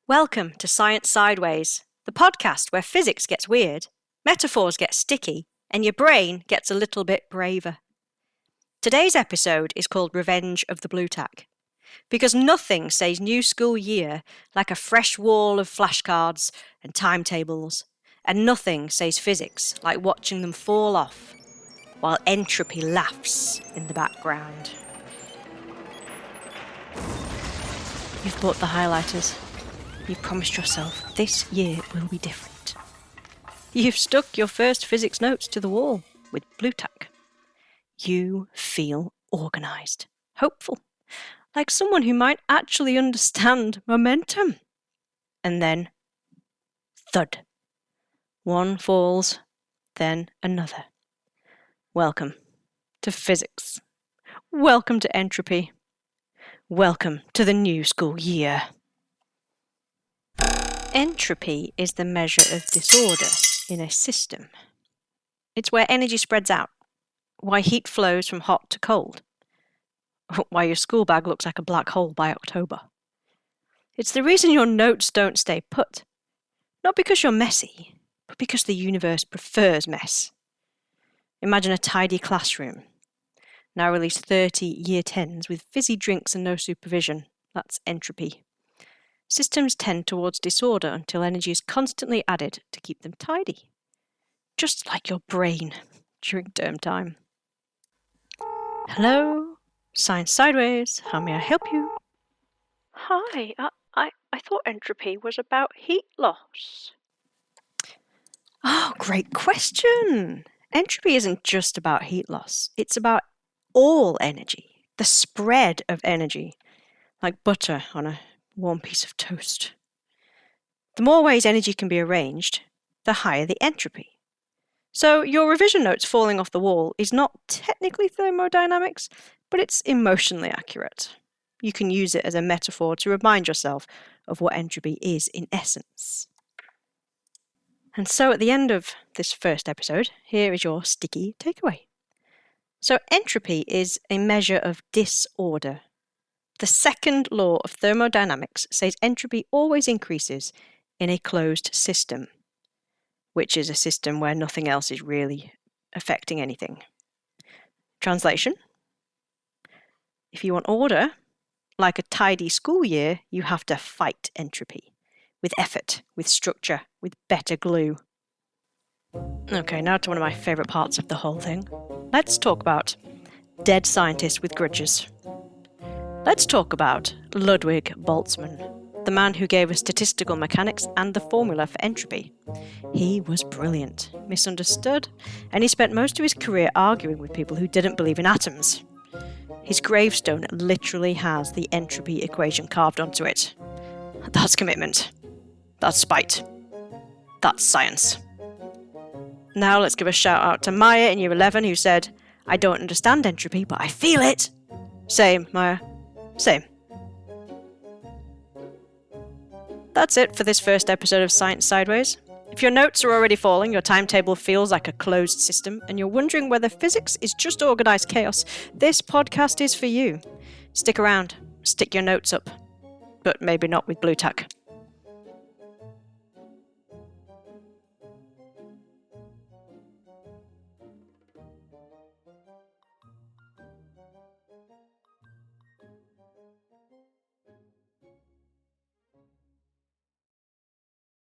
Welcome to Science Sideways, the podcast where physics gets weird, metaphors get sticky, and your brain gets a little bit braver. Today's episode is called Revenge of the Blue Tack, because nothing says new school year like a fresh wall of flashcards and timetables, and nothing says physics like watching them fall off while entropy laughs in the background. You've bought the highlighters. You've promised yourself this year will be different. You've stuck your first physics notes to the wall with Blue Tack. You feel organised, hopeful, like someone who might actually understand momentum. And then, thud. One falls, then another. Welcome to physics. Welcome to entropy. Welcome to the new school year. Entropy is the measure of disorder in a system. It's where energy spreads out, why heat flows from hot to cold, why your school bag looks like a black hole by October. It's the reason your notes don't stay put. Not because you're messy, but because the universe prefers mess. Imagine a tidy classroom. Now release 30 year 10s with fizzy drinks and no supervision. That's entropy. Systems tend towards disorder until energy is constantly added to keep them tidy. Just like your brain during term time. Hello, Science Sideways, how may I help you? Hi, I thought entropy was about heat loss. Oh, great question. Entropy isn't just about heat loss. It's about all energy, the spread of energy, like butter on a warm piece of toast. The more ways energy can be arranged, the higher the entropy. So your revision notes falling off the wall is not technically thermodynamics, but it's emotionally accurate. You can use it as a metaphor to remind yourself of what entropy is in essence. And so at the end of this first episode, here is your sticky takeaway. So entropy is a measure of disorder. The second law of thermodynamics says entropy always increases in a closed system, which is a system where nothing else is really affecting anything. Translation: if you want order, like a tidy school year, you have to fight entropy with effort, with structure, with better glue. Okay, now to one of my favourite parts of the whole thing. Let's talk about dead scientists with grudges. Let's talk about Ludwig Boltzmann, the man who gave us statistical mechanics and the formula for entropy. He was brilliant, misunderstood, and he spent most of his career arguing with people who didn't believe in atoms. His gravestone literally has the entropy equation carved onto it. That's commitment. That's spite. That's science. Now let's give a shout out to Maya in Year 11 who said, "I don't understand entropy, but I feel it." Same, Maya. Same. That's it for this first episode of Science Sideways. If your notes are already falling, your timetable feels like a closed system, and you're wondering whether physics is just organised chaos, this podcast is for you. Stick around, stick your notes up, but maybe not with Blue Tack.